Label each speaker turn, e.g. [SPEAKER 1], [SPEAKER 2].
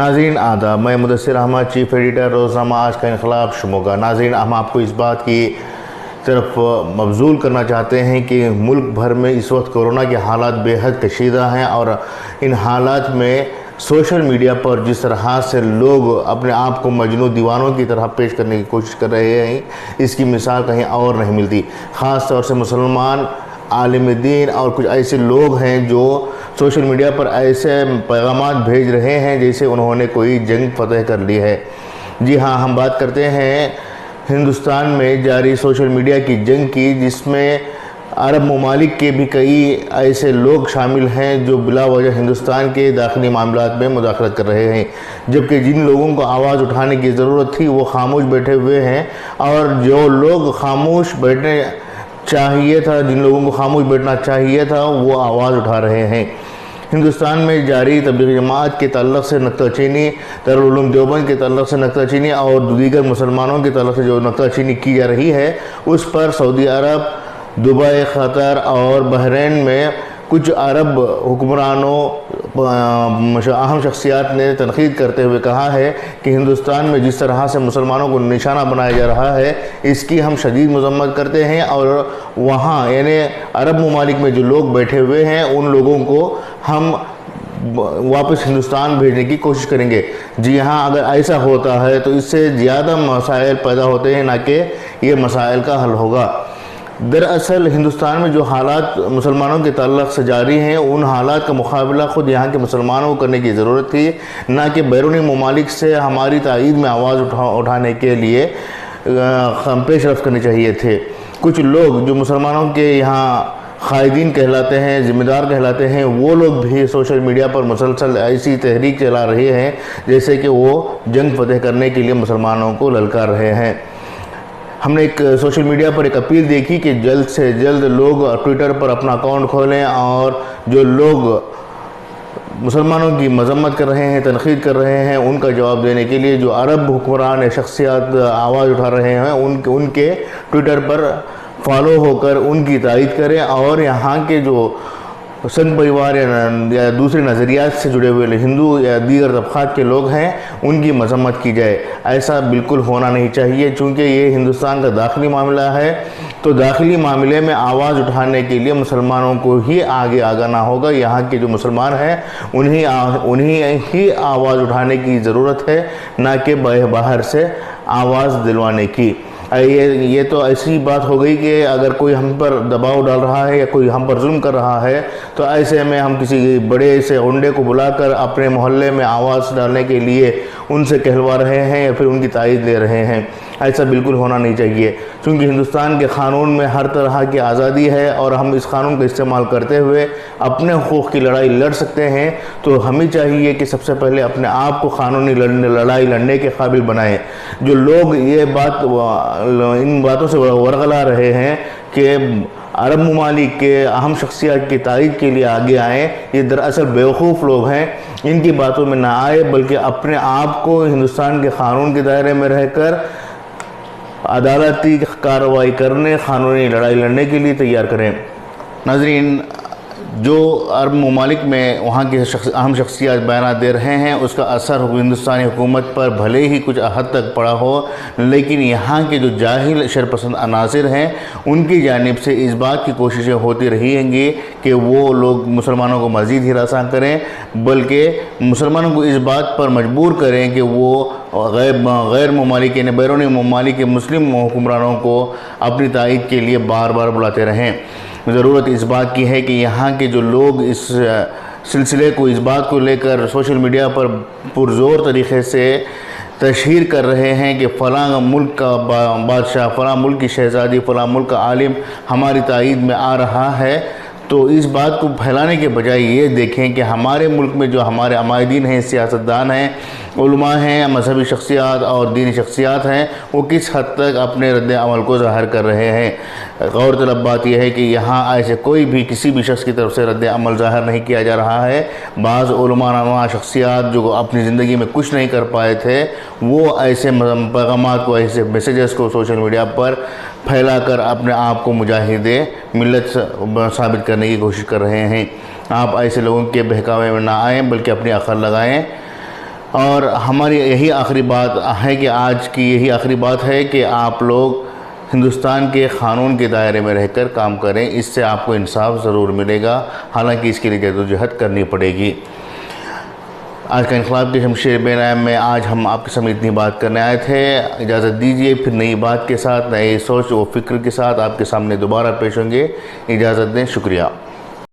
[SPEAKER 1] ناظرین آداب، میں مدثر احمد، چیف ایڈیٹر روزنامہ آج کا انقلاب شموگا۔ ناظرین، ہم آپ کو اس بات کی طرف مبذول کرنا چاہتے ہیں کہ ملک بھر میں اس وقت کورونا کے حالات بے حد کشیدہ ہیں، اور ان حالات میں سوشل میڈیا پر جس طرح سے لوگ اپنے آپ کو مجنون دیوانوں کی طرح پیش کرنے کی کوشش کر رہے ہیں، اس کی مثال کہیں اور نہیں ملتی۔ خاص طور سے مسلمان عالم دین اور کچھ ایسے لوگ ہیں جو سوشل میڈیا پر ایسے پیغامات بھیج رہے ہیں جیسے انہوں نے کوئی جنگ فتح کر لی ہے۔ جی ہاں، ہم بات کرتے ہیں ہندوستان میں جاری سوشل میڈیا کی جنگ کی، جس میں عرب ممالک کے بھی کئی ایسے لوگ شامل ہیں جو بلا وجہ ہندوستان کے داخلی معاملات میں مداخلت کر رہے ہیں، جبکہ جن لوگوں کو آواز اٹھانے کی ضرورت تھی وہ خاموش بیٹھے ہوئے ہیں، اور جو لوگ خاموش بیٹھنے چاہیے تھا، جن لوگوں کو خاموش بیٹھنا چاہیے تھا، وہ آواز اٹھا رہے ہیں۔ ہندوستان میں جاری تبلیغی جماعت کے تعلق سے نکتہ چینی، دارالعلوم دیوبند کے تعلق سے نکتہ چینی اور دیگر مسلمانوں کے تعلق سے جو نکتہ چینی کی جا رہی ہے، اس پر سعودی عرب، دبئی، قطر اور بحرین میں کچھ عرب حکمرانوں، اہم شخصیات نے تنقید کرتے ہوئے کہا ہے کہ ہندوستان میں جس طرح سے مسلمانوں کو نشانہ بنایا جا رہا ہے، اس کی ہم شدید مذمت کرتے ہیں، اور وہاں یعنی عرب ممالک میں جو لوگ بیٹھے ہوئے ہیں ان لوگوں کو ہم واپس ہندوستان بھیجنے کی کوشش کریں گے۔ جی ہاں، اگر ایسا ہوتا ہے تو اس سے زیادہ مسائل پیدا ہوتے ہیں، نہ کہ یہ مسائل کا حل ہوگا۔ دراصل ہندوستان میں جو حالات مسلمانوں کے تعلق سے جاری ہیں، ان حالات کا مقابلہ خود یہاں کے مسلمانوں کو کرنے کی ضرورت تھی، نہ کہ بیرونی ممالک سے ہماری تائید میں آواز اٹھانے کے لیے پیش رفت کرنی چاہیے تھے۔ کچھ لوگ جو مسلمانوں کے یہاں قائدین کہلاتے ہیں، ذمہ دار کہلاتے ہیں، وہ لوگ بھی سوشل میڈیا پر مسلسل ایسی تحریک چلا رہے ہیں جیسے کہ وہ جنگ فتح کرنے کے لیے مسلمانوں کو للکار رہے ہیں۔ ہم نے ایک سوشل میڈیا پر ایک اپیل دیکھی کہ جلد سے جلد لوگ ٹویٹر پر اپنا اکاؤنٹ کھولیں، اور جو لوگ مسلمانوں کی مذمت کر رہے ہیں، تنقید کر رہے ہیں، ان کا جواب دینے کے لیے جو عرب حکمران شخصیات آواز اٹھا رہے ہیں ان کے ٹویٹر پر فالو ہو کر ان کی تائید کریں، اور یہاں کے جو سنگ پریوار یا دوسرے نظریات سے جڑے ہوئے ہندو یا دیگر طبقات کے لوگ ہیں ان کی مذمت کی جائے۔ ایسا بالکل ہونا نہیں چاہیے، چونکہ یہ ہندوستان کا داخلی معاملہ ہے، تو داخلی معاملے میں آواز اٹھانے کے لیے مسلمانوں کو ہی آگے آنا ہوگا۔ یہاں کے جو مسلمان ہیں انہیں ہی آواز اٹھانے کی ضرورت ہے، نہ کہ باہر سے آواز دلوانے کی۔ یہ تو ایسی بات ہو گئی کہ اگر کوئی ہم پر دباؤ ڈال رہا ہے یا کوئی ہم پر ظلم کر رہا ہے، تو ایسے میں ہم کسی بڑے سے غنڈے کو بلا کر اپنے محلے میں آواز ڈالنے کے لیے ان سے کہلوا رہے ہیں یا پھر ان کی تائید لے رہے ہیں۔ ایسا بالکل ہونا نہیں چاہیے، چونکہ ہندوستان کے قانون میں ہر طرح کی آزادی ہے، اور ہم اس قانون کا استعمال کرتے ہوئے اپنے حقوق کی لڑائی لڑ سکتے ہیں۔ تو ہمیں چاہیے کہ سب سے پہلے اپنے آپ کو قانونی لڑائی لڑنے کے قابل بنائیں۔ جو لوگ ان باتوں سے ورغلا رہے ہیں کہ عرب ممالک کے اہم شخصیات کی تائید کے لیے آگے آئیں، یہ دراصل بیوقوف لوگ ہیں۔ ان کی باتوں میں نہ آئے، بلکہ اپنے آپ کو ہندوستان کے قانون کے دائرے میں رہ کر عدالتی کارروائی کرنے، قانونی لڑائی لڑنے کے لیے تیار کریں۔ ناظرین، جو عرب ممالک میں وہاں کے اہم شخصیات بیانات دے رہے ہیں، اس کا اثر ہندوستانی حکومت پر بھلے ہی کچھ حد تک پڑا ہو، لیکن یہاں کے جو جاہل شرپسند عناصر ہیں ان کی جانب سے اس بات کی کوششیں ہوتی رہیں گی کہ وہ لوگ مسلمانوں کو مزید ہراساں کریں، بلکہ مسلمانوں کو اس بات پر مجبور کریں کہ وہ غیر ممالک یعنی بیرونی ممالک کے مسلم حکمرانوں کو اپنی تائید کے لیے بار بار بلاتے رہیں۔ ضرورت اس بات کی ہے کہ یہاں کے جو لوگ اس سلسلے کو، اس بات کو لے کر سوشل میڈیا پر پرزور طریقے سے تشہیر کر رہے ہیں کہ فلاں ملک کا بادشاہ، فلاں ملک کی شہزادی، فلاں ملک کا عالم ہماری تائید میں آ رہا ہے، تو اس بات کو پھیلانے کے بجائے یہ دیکھیں کہ ہمارے ملک میں جو ہمارے عمائدین ہیں، سیاستدان ہیں، علماء ہیں، مذہبی شخصیات اور دینی شخصیات ہیں، وہ کس حد تک اپنے رد عمل کو ظاہر کر رہے ہیں۔ غور طلب بات یہ ہے کہ یہاں ایسے کوئی بھی کسی بھی شخص کی طرف سے رد عمل ظاہر نہیں کیا جا رہا ہے۔ بعض علماء نما شخصیات جو اپنی زندگی میں کچھ نہیں کر پائے تھے، وہ ایسے پیغامات کو، ایسے میسیجز کو سوشل میڈیا پر پھیلا کر اپنے آپ کو مجاہد ملت ثابت کرنے کی کوشش کر رہے ہیں۔ آپ ایسے لوگوں کے بہکاوے میں نہ آئیں، بلکہ اپنی عقل لگائیں۔ اور ہماری یہی آخری بات ہے کہ آج کی یہی آخری بات ہے کہ آپ لوگ ہندوستان کے قانون کے دائرے میں رہ کر کام کریں، اس سے آپ کو انصاف ضرور ملے گا، حالانکہ اس کے لیے جدوجہد کرنی پڑے گی۔ آج کا انقلاب کے شمشیر بے نام میں آج ہم آپ کے سامنے اتنی بات کرنے آئے تھے۔ اجازت دیجیے، پھر نئی بات کے ساتھ، نئے سوچ و فکر کے ساتھ آپ کے سامنے دوبارہ پیش ہوں گے۔ اجازت دیں، شکریہ۔